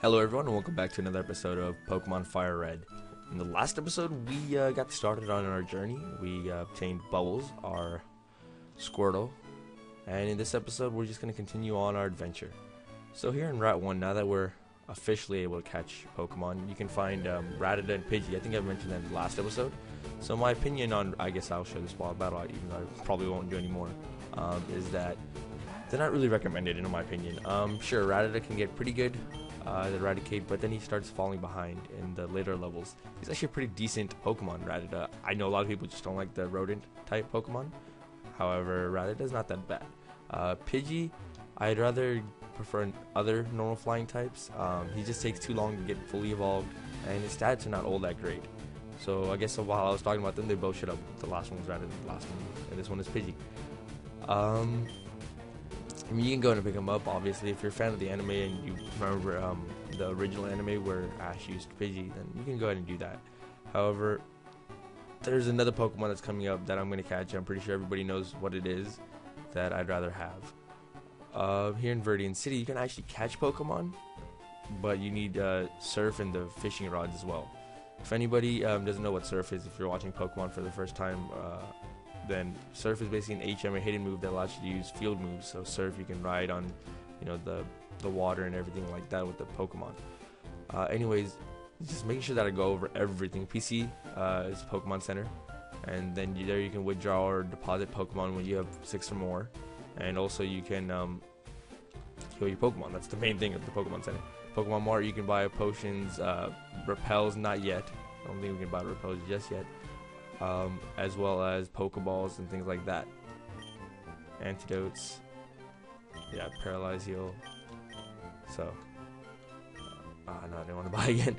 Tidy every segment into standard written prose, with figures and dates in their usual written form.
Hello everyone and welcome back to another episode of Pokemon FireRed. In the last episode we got started on our journey. We obtained Bubbles, our Squirtle, and in this episode we're just going to continue on our adventure. So here in Route 1, now that we're officially able to catch Pokemon, you can find Rattata and Pidgey. I think I mentioned that in the last episode. So my opinion on, I guess I'll show this battle, even though I probably won't do any more, is that they're not really recommended in my opinion. Sure, Rattata can get pretty good to eradicate, but then he starts falling behind in the later levels. He's actually a pretty decent Pokemon, Rattata. I know a lot of people just don't like the rodent type Pokemon. However, Rattata's not that bad. Pidgey, I'd rather prefer other normal flying types. He just takes too long to get fully evolved, and his stats are not all that great. So I guess while I was talking about them, they both showed up. The last one was Rattata, the last one, and this one is Pidgey. I mean, you can go and pick them up, obviously. If you're a fan of the anime and you remember the original anime where Ash used Pidgey, then you can go ahead and do that. However, there's another Pokemon that's coming up that I'm going to catch. I'm pretty sure everybody knows what it is that I'd rather have. Here in Viridian City, you can actually catch Pokemon, but you need Surf and the fishing rods as well. If anybody doesn't know what Surf is, if you're watching Pokemon for the first time, then Surf is basically an HM, a hidden move that allows you to use field moves. So Surf, you can ride on, the water and everything like that with the Pokemon. Anyways, just making sure that I go over everything. PC is Pokemon Center, and then there you can withdraw or deposit Pokemon when you have 6 or more, and also you can heal your Pokemon. That's the main thing of the Pokemon Center. Pokemon Mart, you can buy potions, repels, not yet. I don't think we can buy repels just yet. As well as Pokeballs and things like that. Antidotes. Yeah, Paralyze Heal. So. No, I didn't want to buy again.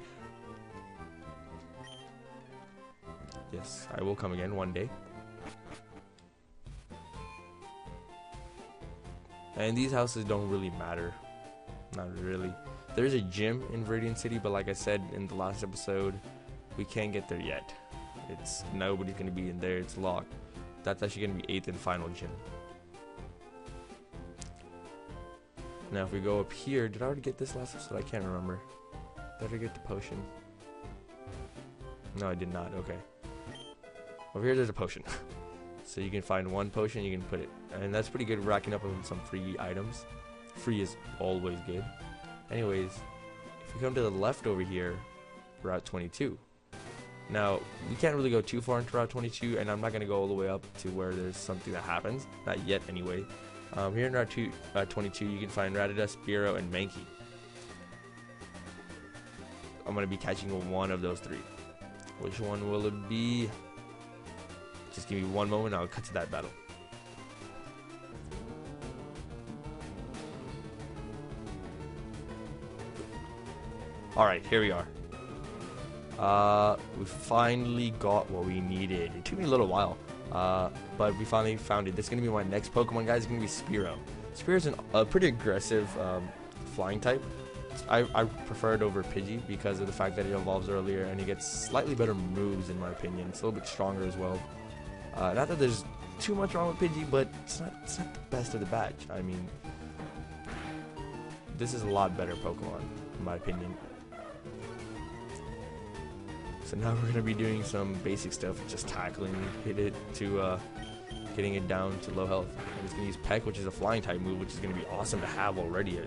Yes, I will come again one day. And these houses don't really matter. Not really. There's a gym in Viridian City, but like I said in the last episode, we can't get there yet. Nobody's gonna be in there. It's locked. That's actually gonna be 8th and final gym. Now if we go up here, did I already get this last episode? I can't remember. Did I get the potion? No, I did not. Okay. Over here there's a potion. So you can find one potion, you can put it, and that's pretty good, racking up on some free items. Free is always good. Anyways, if we come to the left over here, Route 22. Now, we can't really go too far into Route 22, and I'm not going to go all the way up to where there's something that happens. Not yet, anyway. Here in Route 22, you can find Rattata, Spearow, and Mankey. I'm going to be catching one of those 3. Which one will it be? Just give me one moment, I'll cut to that battle. Alright, here we are. We finally got what we needed. It took me a little while, but we finally found it. This is going to be my next Pokemon, guys. It's going to be Spearow. Spearow's a pretty aggressive flying type. I prefer it over Pidgey because of the fact that it evolves earlier and he gets slightly better moves in my opinion. It's a little bit stronger as well. Not that there's too much wrong with Pidgey, but it's not the best of the batch. I mean, this is a lot better Pokemon in my opinion. So now we're going to be doing some basic stuff, just tackling, hit it to getting it down to low health. I'm just going to use Peck, which is a flying type move, which is going to be awesome to have already,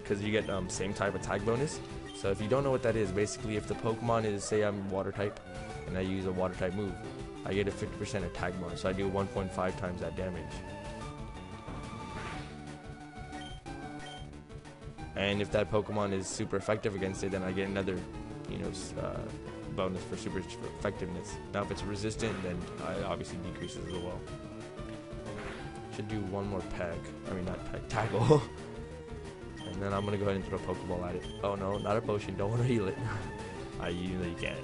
because you get same type attack bonus. So if you don't know what that is, basically if the Pokemon is, say I'm water type, and I use a water type move, I get a 50% attack bonus, so I do 1.5 times that damage. And if that Pokemon is super effective against it, then I get another, bonus for super effectiveness. Now if it's resistant, then it obviously decreases as well. Should do one more Peck. I mean not Peck, Tackle. And then I'm gonna go ahead and throw a Pokeball at it. Oh no, not a potion, don't want to heal it. You know you can't.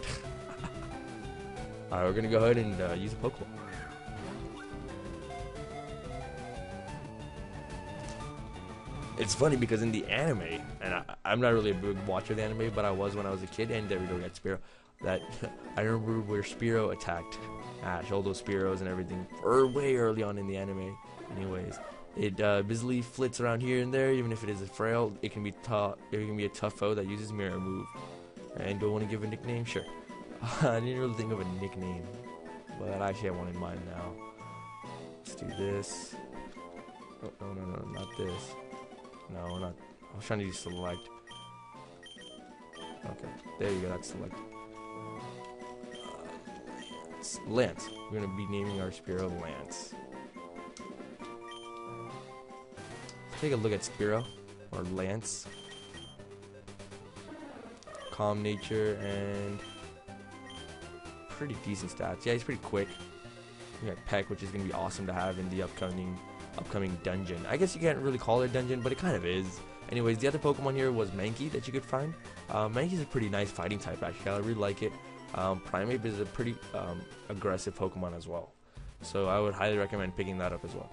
Alright, we're gonna go ahead and use a Pokeball. It's funny because in the anime, and I'm not really a big watcher of the anime, but I was when I was a kid, and there we go, we got Spearow. That I remember where Spearow attacked Ash, all those Spearows and everything, way early on in the anime. Anyways, It busily flits around here and there. Even if it is a frail, it can be tough. It can be a tough foe that uses mirror move. And do I want to give a nickname? Sure. I didn't really think of a nickname, but actually I have one in mind now. Let's do this. Oh, no, not this. No, not. I was trying to use select. Okay, there you go. That's select. Lance. We're gonna be naming our Spearow Lance. Take a look at Spearow or Lance. Calm nature and pretty decent stats. Yeah, he's pretty quick. We got Peck, which is gonna be awesome to have in the upcoming dungeon. I guess you can't really call it a dungeon, but it kind of is. Anyways, the other Pokemon here was Mankey that you could find. Mankey's a pretty nice fighting type actually. I really like it. Primeape is a pretty aggressive Pokemon as well, so I would highly recommend picking that up as well.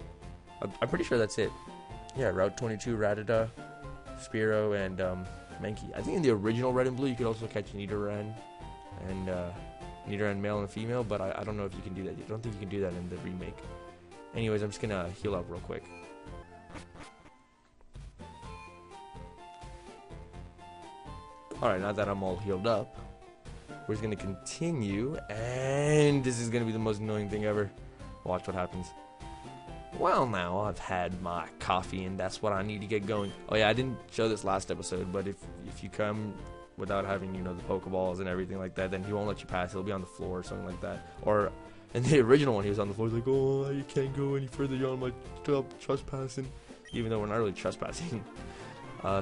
I'm pretty sure that's it. Yeah, Route 22, Rattata, Spearow, and Mankey. I think in the original Red and Blue you could also catch Nidoran and Nidoran male and female, but I don't know if you can do that. I don't think you can do that in the remake. Anyways, I'm just gonna heal up real quick. Alright, now that I'm all healed up, we're just gonna continue, and this is gonna be the most annoying thing ever. Watch what happens. Well, now I've had my coffee, and that's what I need to get going. Oh yeah, I didn't show this last episode, but if you come without having, you know, the Pokeballs and everything like that, then he won't let you pass. He'll be on the floor or something like that. Or in the original one, he was on the floor. He's like, oh, you can't go any further. You're on my trespassing. Even though we're not really trespassing.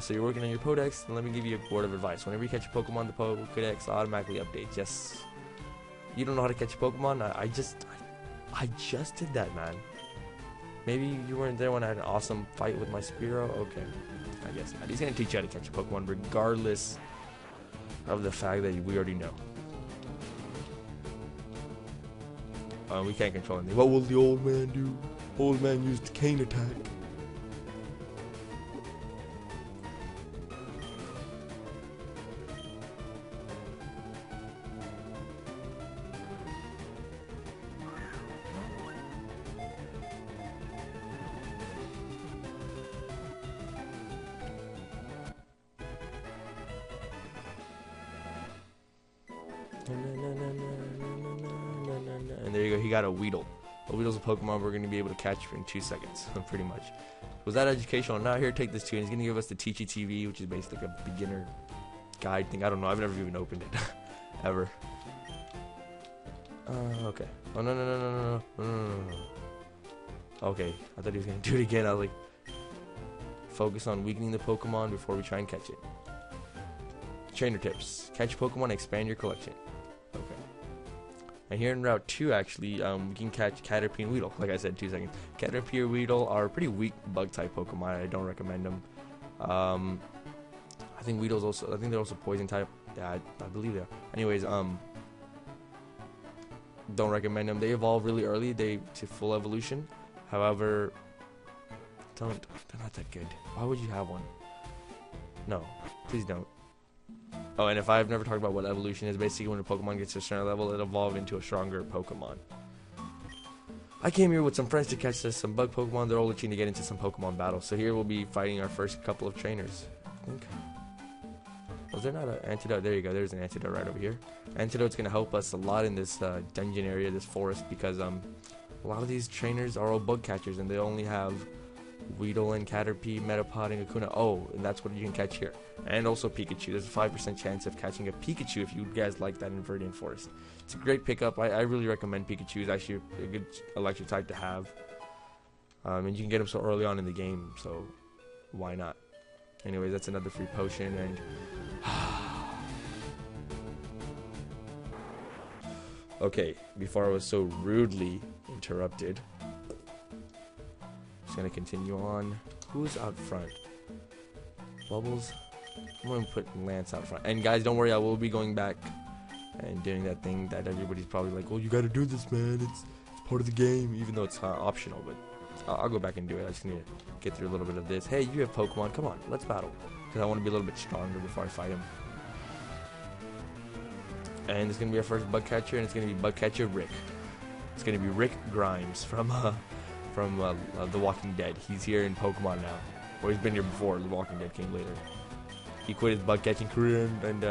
So you're working on your Podex, and let me give you a word of advice. Whenever you catch a Pokemon, the Pokedex automatically updates. Yes. You don't know how to catch a Pokemon? I just did that, man. Maybe you weren't there when I had an awesome fight with my Spearow? Okay. I guess not. He's going to teach you how to catch a Pokemon regardless of the fact that we already know. We can't control anything. What will the old man do? Old man used cane attack. And there you go, he got a Weedle. A Weedle's a Pokemon we're going to be able to catch in 2 seconds, pretty much. Was that educational? Now here, take this too, and he's going to give us the Teachy TV, which is basically like a beginner guide thing. I don't know, I've never even opened it, ever. Okay. Oh, no. Okay, I thought he was going to do it again. I was like, focus on weakening the Pokemon before we try and catch it. Trainer tips. Catch Pokemon, expand your collection. Okay. And here in Route 2, actually, we can catch Caterpie and Weedle. Like I said, 2 seconds. Caterpie or Weedle are pretty weak bug-type Pokemon. I don't recommend them. I think Weedle's also... I think they're also poison-type. Yeah, I believe they are. Anyways, don't recommend them. They evolve really early. To full evolution. However, they're not that good. Why would you have one? No, please don't. Oh, and if I've never talked about what evolution is, basically when a Pokemon gets to a certain level, it evolves into a stronger Pokemon. I came here with some friends to catch some bug Pokemon. They're all itching to get into some Pokemon battles. So here we'll be fighting our first couple of trainers. I think. Was there not an antidote? There you go. There's an antidote right over here. Antidote's going to help us a lot in this dungeon area, this forest, because a lot of these trainers are all bug catchers, and they only have Weedle and Caterpie, Metapod, and Kakuna. Oh, and that's what you can catch here. And also Pikachu. There's a 5% chance of catching a Pikachu if you guys like that in Viridian Forest. It's a great pickup. I really recommend Pikachu. It's actually a good electric type to have. And you can get him so early on in the game, so why not? Anyways, that's another free potion, and... Okay, before I was so rudely interrupted, just gonna continue on. Who's out front? Bubbles? I'm gonna put Lance out front. And guys, don't worry, I will be going back and doing that thing that everybody's probably like, oh, you gotta do this, man. It's part of the game, even though it's optional, but I'll go back and do it. I just need to get through a little bit of this. Hey, you have Pokemon. Come on, let's battle. Because I want to be a little bit stronger before I fight him. And it's going to be our first bug catcher, and it's going to be bug catcher Rick. It's going to be Rick Grimes from from The Walking Dead. He's here in Pokemon now. Or he's been here before. The Walking Dead came later. He quit his bug catching career and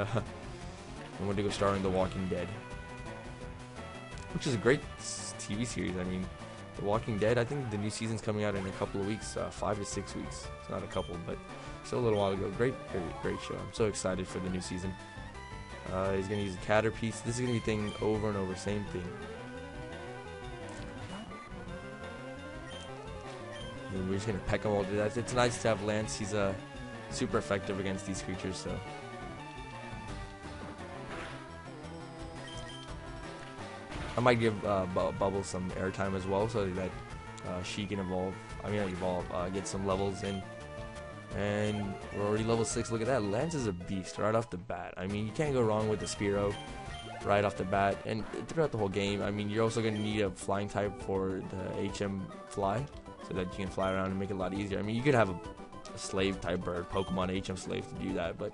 went to go star in The Walking Dead, which is a great TV series. I mean, The Walking Dead, I think the new season's coming out in a couple of weeks, 5 to 6 weeks. It's not a couple, but still a little while ago. Great show. I'm so excited for the new season. He's going to use a Caterpiece. This is going to be thing over and over, same thing. And we're just going to peck him all to death. It's nice to have Lance. He's super effective against these creatures, so. I might give Bubbles some airtime as well, so that she can evolve. I mean, not evolve, get some levels in. And we're already level 6. Look at that. Lance is a beast right off the bat. I mean, you can't go wrong with the Spearow right off the bat. And throughout the whole game, I mean, you're also going to need a flying type for the HM Fly, so that you can fly around and make it a lot easier. I mean, you could have a slave type bird, Pokemon HM Slave, to do that, but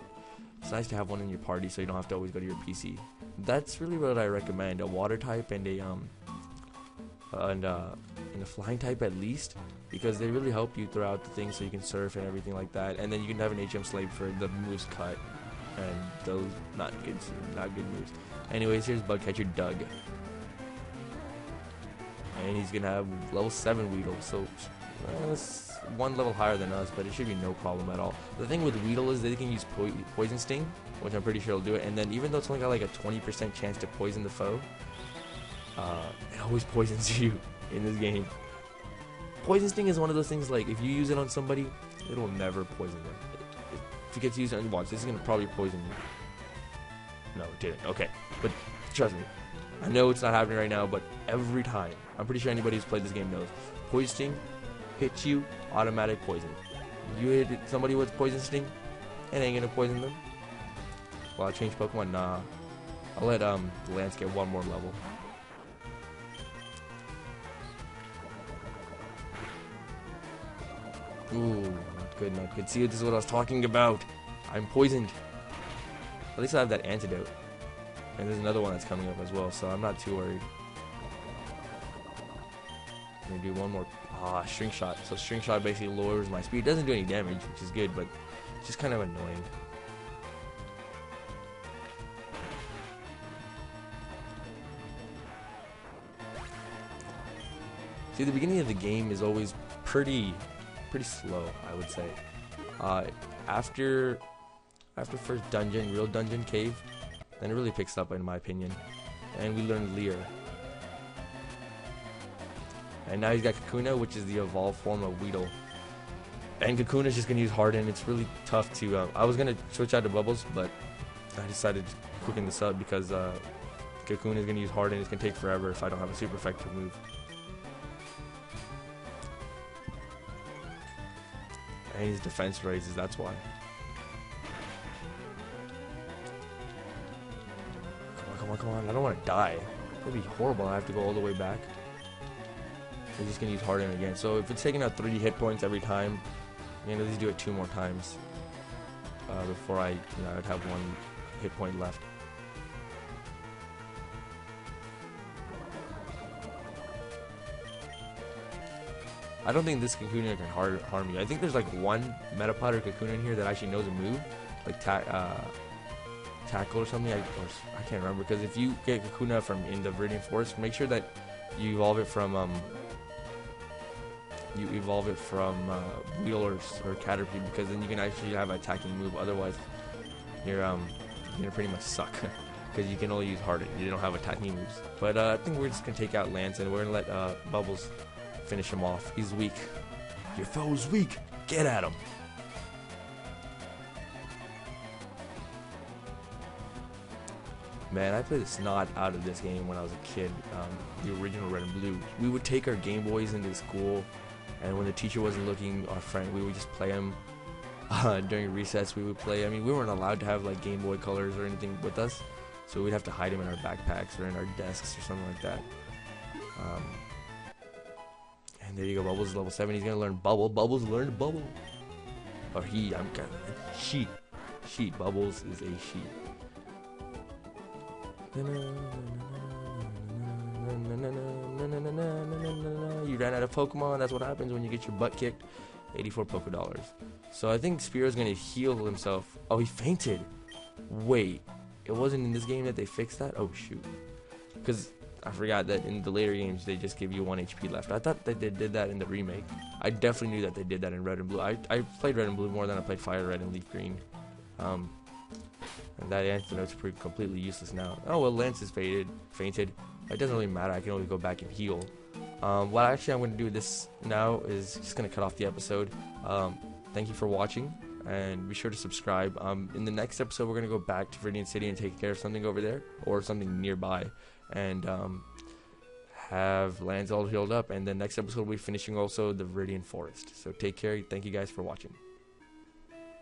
it's nice to have one in your party so you don't have to always go to your PC. That's really what I recommend: a water type and a flying type at least, because they really help you throughout the thing, so you can surf and everything like that. And then you can have an HM Slave for the moves cut and those not good moves. Anyways, here's Bugcatcher Doug, and he's gonna have level 7 Weedle, so it's one level higher than us, but it should be no problem at all. The thing with Weedle is they can use Poison Sting, which I'm pretty sure will do it, and then even though it's only got like a 20% chance to poison the foe, it always poisons you in this game. Poison Sting is one of those things, like, if you use it on somebody, it will never poison them. If it gets used on, watch, this is going to probably poison you. No, it didn't. Okay, but trust me, I know it's not happening right now, but every time, I'm pretty sure anybody who's played this game knows, Poison Sting hits you, automatic poison. You hit somebody with Poison Sting, it ain't going to poison them. Will I change Pokemon? Nah. I'll let Lance get one more level. Ooh, not good, not good. See, this is what I was talking about. I'm poisoned. At least I have that antidote. And there's another one that's coming up as well, so I'm not too worried. I'm gonna do one more. String Shot. So String Shot basically lowers my speed. It doesn't do any damage, which is good, but it's just kind of annoying. See, the beginning of the game is always pretty slow, I would say. After first dungeon, real dungeon cave, then it really picks up in my opinion. And we learned Leer. And now he's got Kakuna, which is the evolved form of Weedle. And Kakuna's just gonna use Harden. It's really tough to. I was gonna switch out to Bubbles, but I decided to quicken this up because Kakuna is gonna use Harden. It's gonna take forever if I don't have a super effective move. And his defense raises, that's why. Come on. I don't want to die. That'd be horrible. I have to go all the way back. He's just going to use Harden again. So if it's taking out 3 hit points every time, I'm going to at least do it 2 more times. Before I'd have 1 hit point left. I don't think this Kakuna can harm you. I think there's like one Metapod or Kakuna in here that actually knows a move, like Tackle or something. I can't remember, because if you get Kakuna from in the Viridian Forest, make sure that you evolve it from Weedle or Caterpie, because then you can actually have an attacking move. Otherwise, you're gonna pretty much suck because you can only use Harden. You don't have attacking moves. But I think we're just gonna take out Lance and we're gonna let Bubbles finish him off. He's weak. Your foe's weak. Get at him. Man, I played the snot out of this game when I was a kid. The original Red and Blue. We would take our Game Boys into school, and when the teacher wasn't looking, we would just play them. During recess, we would play. I mean, we weren't allowed to have like Game Boy colors or anything with us, so we'd have to hide them in our backpacks or in our desks or something like that. And there you go, Bubbles is level 7. He's gonna learn Bubble. Bubbles learned Bubble. Or she. Bubbles is a she. You ran out of Pokemon. That's what happens when you get your butt kicked. 84 Poké Dollars. So I think Spearo's gonna heal himself. Oh, he fainted. Wait, it wasn't in this game that they fixed that? Oh shoot. Because I forgot that in the later games they just give you 1 HP left. I thought that they did that in the remake. I definitely knew that they did that in Red and Blue. I played Red and Blue more than I played Fire Red and Leaf Green. And that antidote's completely useless now. Oh well, Lance is fainted. It doesn't really matter. I can always go back and heal. What actually I'm going to do this now is just going to cut off the episode. Thank you for watching, and be sure to subscribe. In the next episode, we're going to go back to Viridian City and take care of something over there, or something nearby, and have Lance all healed up. And the next episode, we'll be finishing also the Viridian Forest. So take care. Thank you guys for watching.